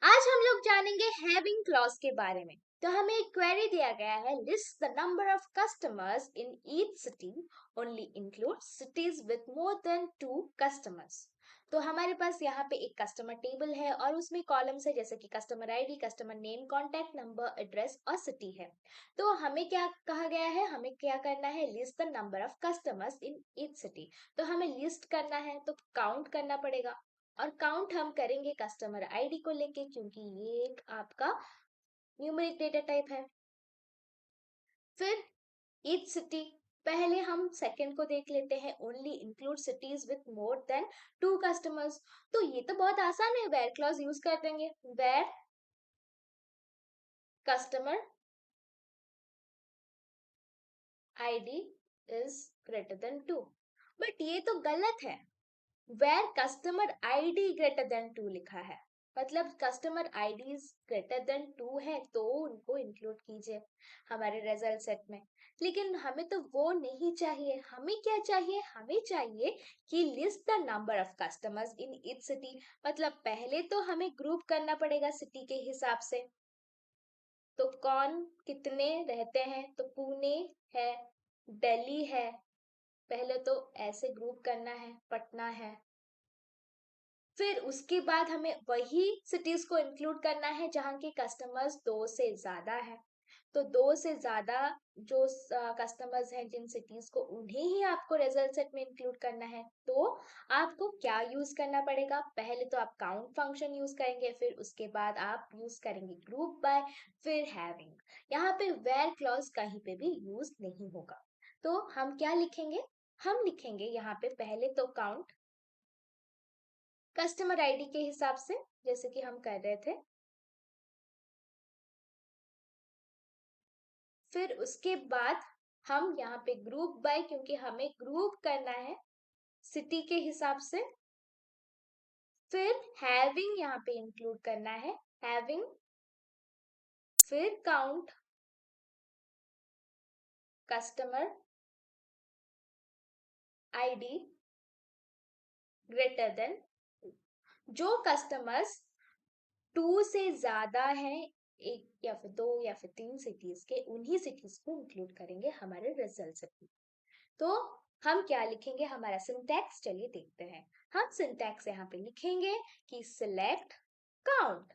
आज हम लोग जानेंगे हैविंग क्लॉज के बारे में। तो हमें एक क्वेरी दिया गया है, list the number of customers in each city, only include cities with more than 2 customers. तो हमारे पास यहाँ पे एक कस्टमर टेबल है और उसमें कॉलम्स है जैसे कि customer ID, customer name, contact number, address और सिटी है। तो हमें क्या कहा गया है, हमें क्या करना है, list the number of customers in each city. तो हमें लिस्ट करना है तो काउंट करना पड़ेगा, और काउंट हम करेंगे कस्टमर आईडी को लेके क्योंकि ये एक आपका न्यूमेरिक डेटा टाइप है। फिर ईच सिटी, पहले हम सेकंड को देख लेते हैं, only include cities with more than 2 customers. तो ये तो बहुत आसान है, वेयर क्लॉज यूज कर देंगे, where customer ID is greater than 2। But ये तो गलत है, where customer ID greater than 2 लिखा है, मतलब कस्टमर आईडी ग्रेटर देन 2 है तो उनको इंक्लूड कीजिए हमारे रिजल्ट सेट में। लेकिन हमें तो वो नहीं चाहिए, हमें क्या चाहिए, हमें चाहिए कि list the number of customers in each city. मतलब पहले तो हमें ग्रुप करना पड़ेगा सिटी के हिसाब से, तो कौन कितने रहते हैं, तो पुणे है, दिल्ली है, पहले तो ऐसे ग्रुप करना है, पटना है। फिर उसके बाद हमें वही सिटीज को इंक्लूड करना है जहाँ के कस्टमर्स 2 से ज्यादा है। तो 2 से ज्यादा जो कस्टमर्स हैं जिन सिटीज को, उन्हें ही आपको रिजल्ट सेट में इंक्लूड करना है। तो आपको क्या यूज करना पड़ेगा, पहले तो आप काउंट फंक्शन यूज करेंगे, फिर उसके बाद आप यूज करेंगे ग्रुप बाय, फिर हैविंग। यहाँ पे वेयर क्लॉज कहीं पे भी यूज नहीं होगा। तो हम क्या लिखेंगे, हम लिखेंगे यहाँ पे पहले तो काउंट कस्टमर आईडी के हिसाब से जैसे कि हम कर रहे थे। फिर उसके बाद हम यहाँ पे ग्रुप बाय, क्योंकि हमें ग्रुप करना है सिटी के हिसाब से। फिर हैविंग यहाँ पे इंक्लूड करना है, हैविंग, फिर count customer ID greater then, जो कस्टमर्स 2 से ज्यादा है, एक या फिर 2 या फिर 3 सिटीज के, उन्हीं सिटीज को इंक्लूड करेंगे हमारे रिजल्ट में। तो हम क्या लिखेंगे, हमारा सिंटैक्स चलिए देखते हैं। हम सिंटैक्स यहाँ पे लिखेंगे कि सिलेक्ट काउंट,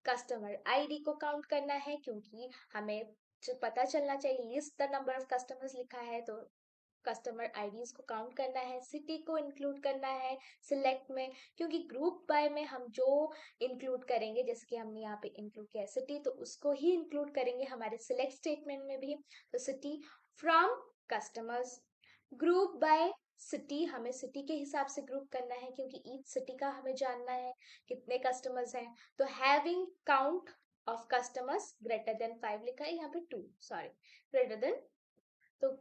कस्टमर आईडी को काउंट करना है क्योंकि हमें पता चलना चाहिए, list the number of customers लिखा है तो कस्टमर आईडीज को काउंट करना है, सिटी को इंक्लूड करना है सिलेक्ट में, क्योंकि ग्रुप बाय में हम जो इंक्लूड करेंगे, जैसे कि हमने यहाँ पे इंक्लूड किया सिटी, तो उसको ही इंक्लूड करेंगे हमारे सिलेक्ट स्टेटमेंट में भी। तो city from customers, group by city, हमें सिटी के हिसाब से ग्रुप करना है क्योंकि ईच सिटी का हमें जानना है कितने कस्टमर्स हैं। तो having count of customers greater than 5 लिखा है यहाँ पे, 2 सॉरी, ग्रेटर देन, तो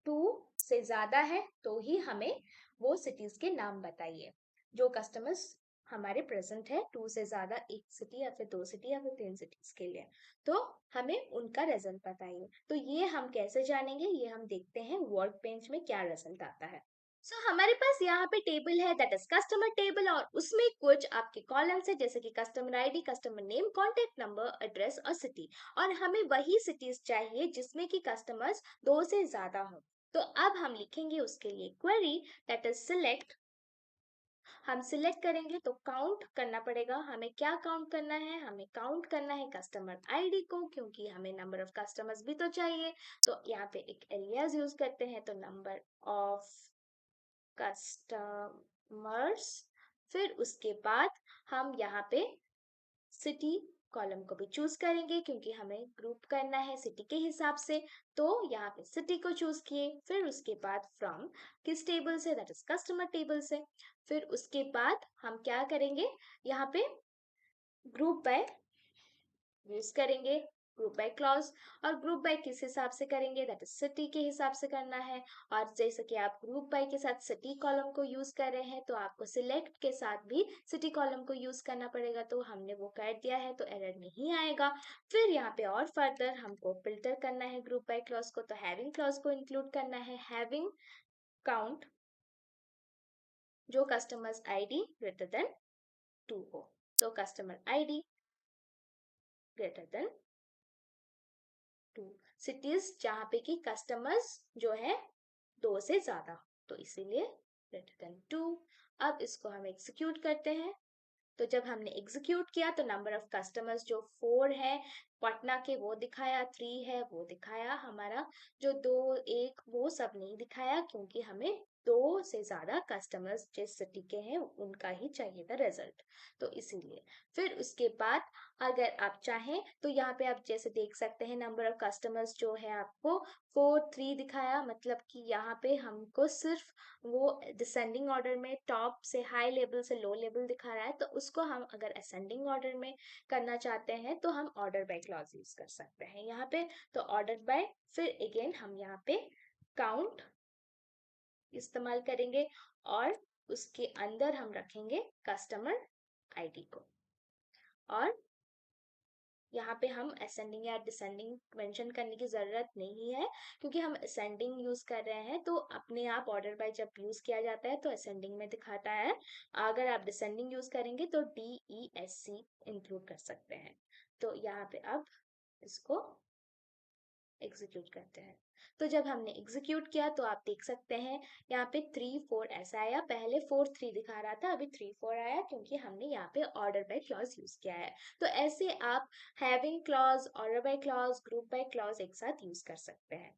2 से ज्यादा है तो ही हमें वो सिटीज के नाम बताइए जो कस्टमर्स हमारे प्रेजेंट है, 2 से ज्यादा, एक सिटी या फिर 2 सिटी या फिर 3 सिटीज के लिए। तो हमें उनका रिजल्ट बताइए। तो ये हम कैसे जानेंगे, ये हम देखते हैं वर्क बेंच में क्या रिजल्ट आता है। हमारे पास यहाँ पे टेबल है, दैट इज कस्टमर टेबल, और उसमें कुछ आपके कॉलम्स है जैसे कि customer ID, customer name, contact number, address और सिटी। और हमें वही सिटीज चाहिए जिसमें कि कस्टमर्स 2 से ज्यादा हो। तो अब हम लिखेंगे उसके लिए क्वेरी, दैट इज सिलेक्ट। हम सिलेक्ट करेंगे तो काउंट करना पड़ेगा, हमें क्या काउंट करना है, हमें काउंट करना है कस्टमर आईडी को क्योंकि हमें नंबर ऑफ कस्टमर्स भी तो चाहिए। तो यहाँ पे एक एलियास यूज करते हैं, तो नंबर ऑफ कस्टमर्स। फिर उसके बाद हम यहाँ पे सिटी कॉलम को भी चूज करेंगे क्योंकि हमें ग्रुप करना है सिटी के हिसाब से। तो यहाँ पे सिटी को चूज किए, फिर उसके बाद फ्रॉम किस टेबल से, दैट इज कस्टमर टेबल से। फिर उसके बाद हम क्या करेंगे, यहाँ पे ग्रुप बाय यूज करेंगे, ग्रुप बाय क्लॉज। और ग्रुप बाय किस हिसाब से करेंगे, दैट इज सिटी के हिसाब से करना है। और जैसे कि आप ग्रुप बाय के साथ सिटी कॉलम को यूज कर रहे हैं तो आपको सिलेक्ट के साथ भी सिटी कॉलम को यूज करना पड़ेगा। तो हमने वो कर दिया है तो एरर नहीं आएगा। फिर यहाँ पे और फर्दर हमको फिल्टर करना है ग्रुप बाय क्लॉज को, तो हैविंग क्लॉज को इंक्लूड करना है, हैविंग काउंट जो कस्टमर्स आईडी ग्रेटर देन 2 हो। तो customer ID greater than 2, cities जहाँ पे कि कस्टमर्स जो है 2 से ज्यादा, तो इसीलिए ग्रेटर देन 2। अब इसको हम एग्जीक्यूट करते हैं। तो जब हमने एग्जीक्यूट किया तो नंबर ऑफ कस्टमर्स जो 4 है पटना के वो दिखाया, 3 है वो दिखाया, हमारा जो 2 1 वो सब नहीं दिखाया, क्योंकि हमें 2 से ज्यादा कस्टमर्स जिस सिटी के हैं उनका ही चाहिए था रिजल्ट, तो इसीलिए। फिर उसके बाद अगर आप चाहें तो यहाँ पे आप जैसे देख सकते हैं नंबर ऑफ कस्टमर्स जो है आपको 4 3 दिखाया, मतलब कि यहाँ पे हमको सिर्फ वो डिसेंडिंग ऑर्डर में टॉप से हाई लेवल से लो लेवल दिखा रहा है, तो उसको हम अगर असेंडिंग ऑर्डर में करना चाहते हैं तो हम ऑर्डर बाय क्लॉज यूज कर सकते हैं यहाँ पे। तो ऑर्डर बाय, फिर अगेन हम यहाँ पे काउंट इस्तेमाल करेंगे और उसके अंदर हम रखेंगे कस्टमर आईडी को, और यहाँ पे हम असेंडिंग या डिसेंडिंग मेंशन करने की जरूरत नहीं है, क्योंकि हम असेंडिंग यूज कर रहे हैं, तो अपने आप ऑर्डर बाय जब यूज किया जाता है तो असेंडिंग में दिखाता है। अगर आप डिसेंडिंग यूज करेंगे तो DESC इंक्लूड कर सकते हैं। तो यहाँ पे अब इसको एग्जीक्यूट करते हैं। तो जब हमने एग्जीक्यूट किया तो आप देख सकते हैं यहाँ पे 3 4 ऐसा आया, पहले 4 3 दिखा रहा था, अभी 3 4 आया, क्योंकि हमने यहाँ पे ऑर्डर बाय क्लॉज यूज किया है। तो ऐसे आप having clause, order by clause, group by clause एक साथ यूज कर सकते हैं।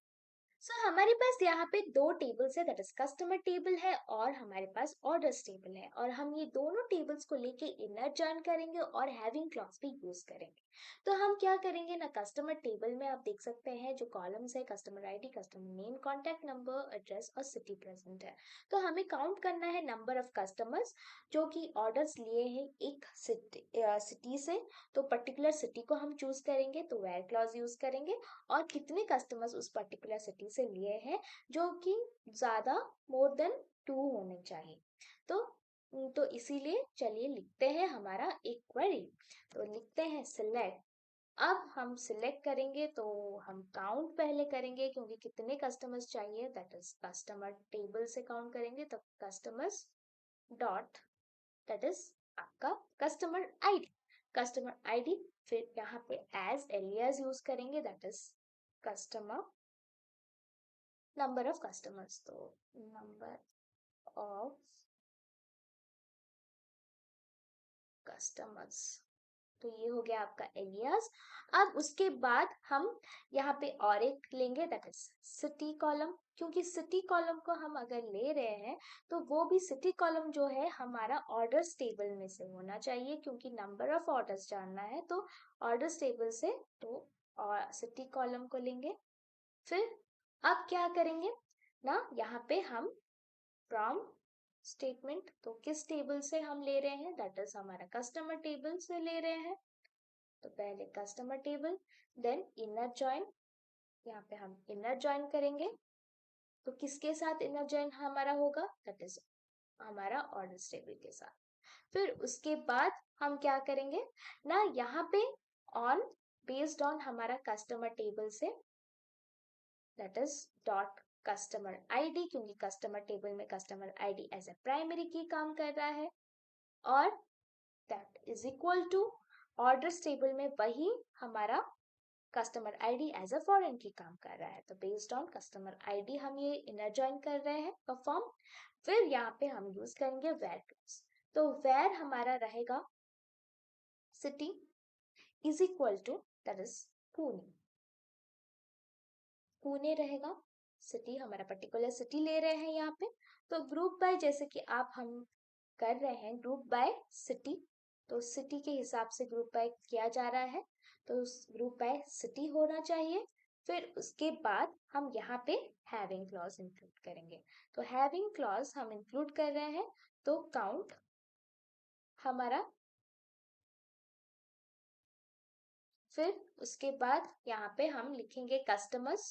सो हमारे पास यहाँ पे 2 टेबल्स है, दैट इज कस्टमर टेबल है और हमारे पास ऑर्डर्स टेबल है, और हम ये दोनों टेबल्स को लेके इनर जॉइन करेंगे और हैविंग क्लॉज भी यूज करेंगे। तो हम क्या करेंगे ना, कस्टमर टेबल में आप देख सकते हैं जो कॉलम्स है customer ID, customer name, contact number, address और सिटी प्रेजेंट है। तो हमें काउंट करना है नंबर ऑफ कस्टमर्स जो कि ऑर्डर्स लिए हैं एक सिटी से, तो पर्टिकुलर सिटी को हम चूज करेंगे, तो वेयर क्लॉज यूज करेंगे, और कितने कस्टमर्स उस पर्टिकुलर सिटी से लिए हैं जो कि ज्यादा मोर देन 2 होने चाहिए। तो इसीलिए चलिए लिखते हैं हमारा एक क्वेरी। तो लिखते हैं सिलेक्ट। अब हम सिलेक्ट करेंगे तो हम काउंट पहले करेंगे, क्योंकि कितने कस्टमर्स चाहिए, दैट इज कस्टमर टेबल से काउंट करेंगे, तो कस्टमर्स डॉट दैट इज आपका कस्टमर आईडी, कस्टमर आईडी। फिर यहाँ पे एज एलियास यूज करेंगे, that is customer number of customers, तो नंबर ऑफ कस्टमर्स, तो ये हो गया आपका एलियास। अब उसके बाद हम यहाँ पे और एक लेंगे, दैट इज सिटी कॉलम, क्योंकि सिटी कॉलम को हम अगर ले रहे हैं तो वो भी सिटी कॉलम जो है हमारा ऑर्डर्स टेबल में से होना चाहिए, क्योंकि नंबर ऑफ ऑर्डर्स जानना है तो ऑर्डर्स टेबल से, तो सिटी कॉलम को लेंगे। फिर अब क्या करेंगे ना, यहाँ पे हम फ्रॉम स्टेटमेंट, तो किस टेबल से हम ले रहे हैं, दैट इज हमारा कस्टमर टेबल से ले रहे हैं, तो पहले customer table, then inner join, यहाँ पे हम इनर जॉइन करेंगे, तो किसके साथ इनर जॉइन हमारा होगा, दैट इज हमारा ऑर्डर्स टेबल के साथ। फिर उसके बाद हम क्या करेंगे ना, यहाँ पे ऑन बेस्ड ऑन हमारा कस्टमर टेबल से, that is dot customer ID, क्योंकि कस्टमर टेबल में customer ID as a primary की काम कर रहा है, और that is equal to orders table में वही हमारा customer ID as a foreign की काम कर रहा है, तो बेस्ड ऑन कस्टमर आईडी हम ये इनर जॉइन कर रहे हैं परफॉर्म। फिर यहाँ पे हम यूज करेंगे वेयर क्लॉज, तो वेयर हमारा रहेगा city is equal to that is Pune, Pune रहेगा सिटी, हमारा पर्टिकुलर सिटी ले रहे हैं यहाँ पे। तो ग्रुप बाय, जैसे कि आप हम कर रहे हैं ग्रुप बाय सिटी, तो सिटी के हिसाब से ग्रुप बाय किया जा रहा है, तो ग्रुप बाय सिटी होना चाहिए। फिर उसके बाद हम यहाँ पे हैविंग क्लॉज इंक्लूड करेंगे, तो हैविंग क्लॉज हम इंक्लूड कर रहे हैं, तो काउंट हमारा, फिर उसके बाद यहाँ पे हम लिखेंगे कस्टमर्स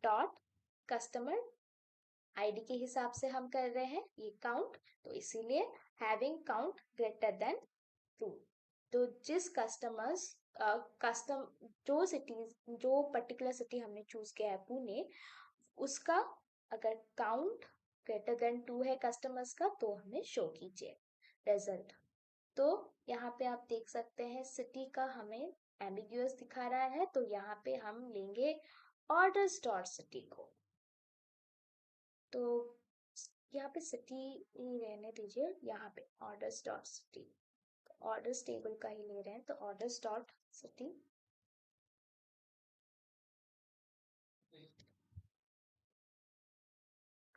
डॉट कस्टमर आईडी के हिसाब से हम कर रहे हैं ये काउंट, तो इसीलिए हैविंग काउंट ग्रेटर देन 2, तो जिस कस्टमर्स कस्टम जो सिटीज जो पर्टिकुलर सिटी हमने चूज किया है पुणे, उसका अगर काउंट ग्रेटर देन 2 है कस्टमर्स का, तो हमें शो कीजिए रिजल्ट। तो यहाँ पे आप देख सकते हैं सिटी का हमें एम्बिग्यूअस दिखा रहा है, तो यहाँ पे हम लेंगे ऑर्डर्स डॉट सिटी को। तो यहाँ पे सिटी ही रहने दीजिए, यहाँ पे orders dot city, orders table का ही ले रहे हैं, तो ऑर्डर्स डॉट सिटी।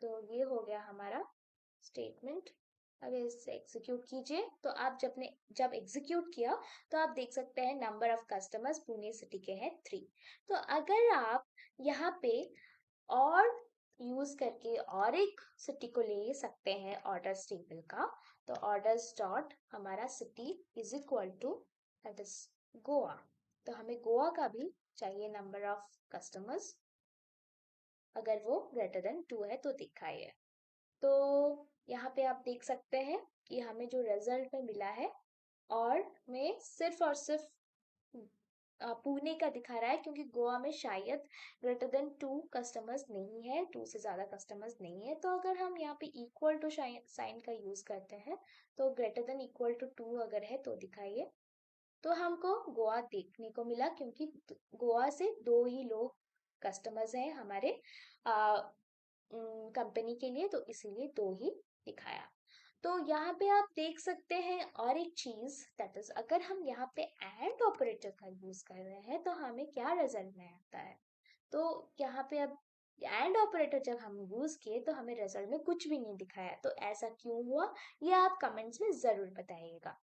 तो ये हो गया हमारा स्टेटमेंट। अब इसे एग्जीक्यूट कीजिए, तो आप जब एग्जीक्यूट किया तो आप देख सकते हैं number of customers Pune city के हैं 3। तो अगर आप यहाँ पे और यूज करके और एक सिटी को ले सकते हैं ऑर्डर्स टेबल का, तो ऑर्डर्स डॉट हमारा city is equal to that is Goa. तो हमें गोवा का भी चाहिए नंबर ऑफ कस्टमर्स, अगर वो ग्रेटर देन 2 है तो दिखाइए। तो यहाँ पे आप देख सकते हैं कि हमें जो रिजल्ट में मिला है और में सिर्फ और सिर्फ पुणे का दिखा रहा है, क्योंकि गोवा में शायद ग्रेटर देन 2 कस्टमर्स नहीं है, 2 से ज्यादा कस्टमर्स नहीं है। तो अगर हम यहाँ पे इक्वल टू साइन का यूज करते हैं, तो ग्रेटर देन इक्वल टू 2 अगर है तो दिखाइए। तो हमको गोवा देखने को मिला, क्योंकि गोवा से 2 ही लोग कस्टमर्स हैं हमारे कंपनी के लिए, तो इसीलिए 2 ही दिखाया। तो यहाँ पे आप देख सकते हैं और एक चीज, दैट इज अगर हम यहाँ पे एंड ऑपरेटर का यूज कर रहे हैं तो हमें क्या रिजल्ट में आता है। तो यहाँ पे अब एंड ऑपरेटर जब हम यूज किए तो हमें रिजल्ट में कुछ भी नहीं दिखाया, तो ऐसा क्यों हुआ ये आप कमेंट्स में जरूर बताइएगा।